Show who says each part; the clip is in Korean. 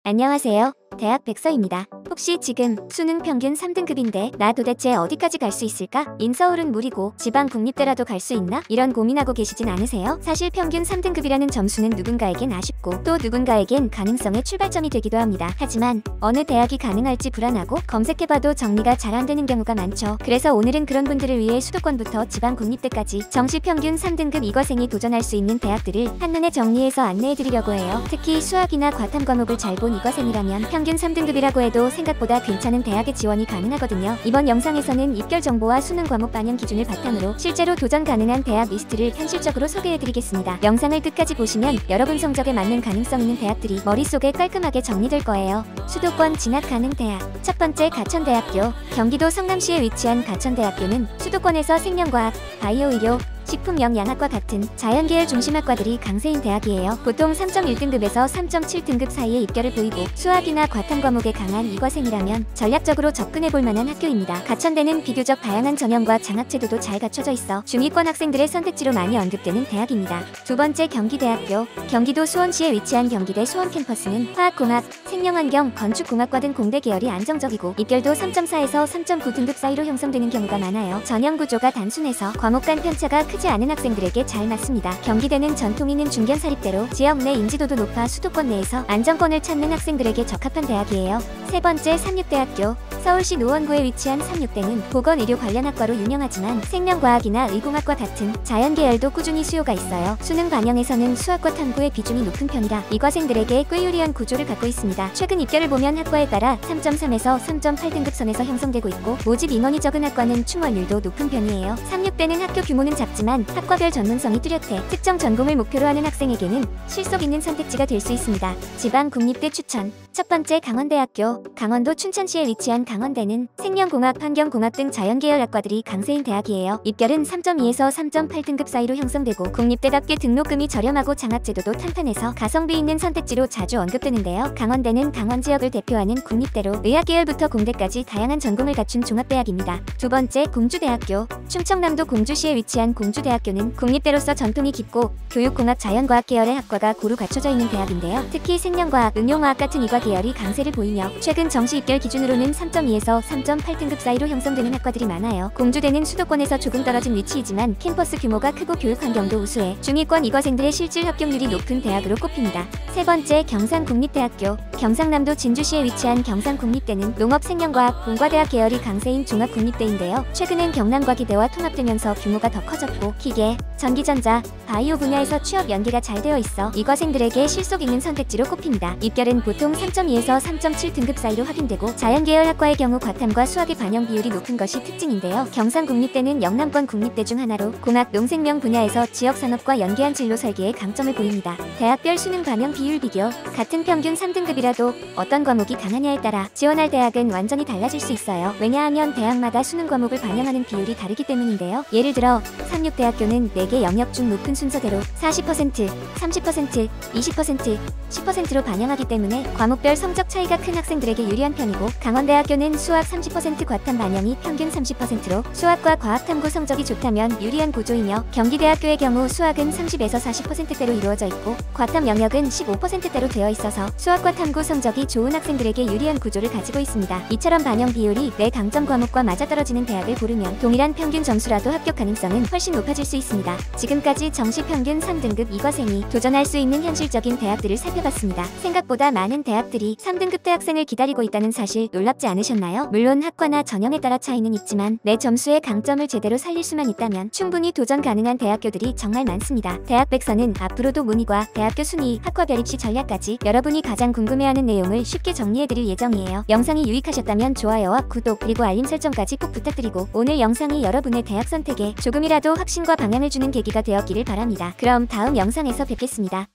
Speaker 1: 안녕하세요. 대학 백서입니다. 혹시 지금 수능 평균 3등급인데 나 도대체 어디까지 갈 수 있을까? 인서울은 무리고 지방 국립대라도 갈 수 있나? 이런 고민하고 계시진 않으세요? 사실 평균 3등급이라는 점수는 누군가에겐 아쉽고 또 누군가에겐 가능성의 출발점이 되기도 합니다. 하지만 어느 대학이 가능할지 불안하고 검색해봐도 정리가 잘 안 되는 경우가 많죠. 그래서 오늘은 그런 분들을 위해 수도권부터 지방 국립대까지 정시 평균 3등급 이과생이 도전할 수 있는 대학들을 한눈에 정리해서 안내해드리려고 해요. 특히 수학이나 과탐 과목을 잘 본 이과생이라면 평균 3등급이라고 해도 생각보다 괜찮은 대학에 지원이 가능하거든요. 이번 영상에서는 입결 정보와 수능 과목 반영 기준을 바탕으로 실제로 도전 가능한 대학 리스트를 현실적으로 소개해드리겠습니다. 영상을 끝까지 보시면 여러분 성적에 맞는 가능성 있는 대학들이 머릿속에 깔끔하게 정리될 거예요. 수도권 진학 가능 대학. 첫 번째 가천대학교. 경기도 성남시에 위치한 가천대학교는 수도권에서 생명과학, 바이오의료, 식품영양학과 같은 자연계열 중심학과들이 강세인 대학이에요. 보통 3.1등급에서 3.7등급 사이에 입결을 보이고 수학이나 과탐 과목에 강한 이과생이라면 전략적으로 접근해볼 만한 학교입니다. 가천대는 비교적 다양한 전형과 장학제도도 잘 갖춰져 있어 중위권 학생들의 선택지로 많이 언급되는 대학입니다. 두 번째 경기대학교. 경기도 수원시에 위치한 경기대 수원 캠퍼스는 화학공학, 생명환경, 건축공학과 등 공대 계열이 안정적이고 입결도 3.4에서 3.9등급 사이로 형성되는 경우가 많아요. 전형 구조가 단순해서 과목 간 편차가 크지 않은 학생들에게 잘 맞습니다. 경기대는 전통 있는 중견 사립대로 지역 내 인지도도 높아 수도권 내에서 안정권을 찾는 학생들에게 적합한 대학이에요. 세 번째 삼육대학교. 서울시 노원구에 위치한 삼육대는 보건의료 관련 학과로 유명하지만 생명과학이나 의공학과 같은 자연계열도 꾸준히 수요가 있어요. 수능 반영에서는 수학과 탐구의 비중이 높은 편이라 이과생들에게 꽤 유리한 구조를 갖고 있습니다. 최근 입결을 보면 학과에 따라 3.3에서 3.8등급 선에서 형성되고 있고 모집 인원이 적은 학과는 충원율도 높은 편이에요. 삼육대는 학교 규모는 작지만 학과별 전문성이 뚜렷해 특정 전공을 목표로 하는 학생에게는 실속 있는 선택지가 될 수 있습니다. 지방 국립대 추천. 첫 번째 강원대학교. 강원도 춘천시에 위치한 강원대는 생명공학, 환경공학 등 자연계열 학과들이 강세인 대학이에요. 입결은 3.2에서 3.8등급 사이로 형성되고 국립대답게 등록금이 저렴하고 장학제도도 탄탄해서 가성비 있는 선택지로 자주 언급되는데요. 강원대는 강원 지역을 대표하는 국립대로 의학계열부터 공대까지 다양한 전공을 갖춘 종합대학입니다. 두 번째 공주대학교. 충청남도 공주시에 위치한 공주대학교는 국립대로서 전통이 깊고 교육공학, 자연과학 계열의 학과가 고루 갖춰져 있는 대학인데요. 특히 생명과학, 응용화학 같은 이과 계열이 강세를 보이며 최근 정시 입결 기준으로는 3.2에서 3.8등급 사이로 형성되는 학과들이 많아요. 공주대는 수도권에서 조금 떨어진 위치이지만 캠퍼스 규모가 크고 교육 환경도 우수해 중위권 이과생들의 실질 합격률이 높은 대학으로 꼽힙니다. 세 번째 경상국립대학교. 경상남도 진주시에 위치한 경상국립대는 농업생명과학, 공과대학 계열이 강세인 종합국립대인데요. 최근엔 경남과기대와 통합되면서 규모가 더 커졌고 기계, 전기전자, 바이오 분야에서 취업 연계가 잘 되어 있어 이과생들에게 실속 있는 선택지로 꼽힙니다. 입결은 보통 3.2에서 3.7등급 사이로 확인되고 자연계열 학과의 경우 과탐과 수학의 반영 비율이 높은 것이 특징인데요. 경상국립대는 영남권 국립대 중 하나로 공학, 농생명 분야에서 지역산업과 연계한 진로 설계에 강점을 보입니다. 대학별 수능 반영 비율 비교. 같은 평균 3등급이라도 어떤 과목이 강하냐에 따라 지원할 대학은 완전히 달라질 수 있어요. 왜냐하면 대학마다 수능 과목을 반영하는 비율이 다르기 때문인데요. 예를 들어 삼육대학교는 4개 영역 중 높은 순서대로 40%, 30%, 20%, 10%로 반영하기 때문에 과목별 성적 차이가 큰 학생들에게 유리한 편이고 강원대학교는 수학 30% 과탐 반영이 평균 30%로 수학과 과학탐구 성적이 좋다면 유리한 구조이며 경기대학교의 경우 수학은 30에서 40%대로 이루어져 있고 과탐 영역은 15%대로 되어 있어서 수학과 탐구 성적이 좋은 학생들에게 유리한 구조를 가지고 있습니다. 이처럼 반영 비율이 내 강점 과목과 맞아떨어지는 대학을 고르면 동일한 평균 점수라도 합격 가능성은 훨씬 높아질 수 있습니다. 지금까지 정시 평균 3등급 이과생이 도전할 수 있는 현실적인 대학들을 살펴봤습니다. 생각보다 많은 대학들이 3등급 대학생을 기다리고 있다는 사실 놀랍지 않으셨나요? 물론 학과나 전형에 따라 차이는 있지만 내 점수의 강점을 제대로 살릴 수만 있다면 충분히 도전 가능한 대학교들이 정말 많습니다. 대학백서는 앞으로도 문의과 대학교 순위, 학과별 입시 전략까지 여러분이 가장 궁금해하는 내용을 쉽게 정리해드릴 예정이에요. 영상이 유익하셨다면 좋아요와 구독 그리고 알림 설정까지 꼭 부탁드리고 오늘 영상이 여러분의 대학 선택에 조금이라도 확신과 방향을 주는 계기가 되었기를 바랍니다. 그럼 다음 영상에서 뵙겠습니다.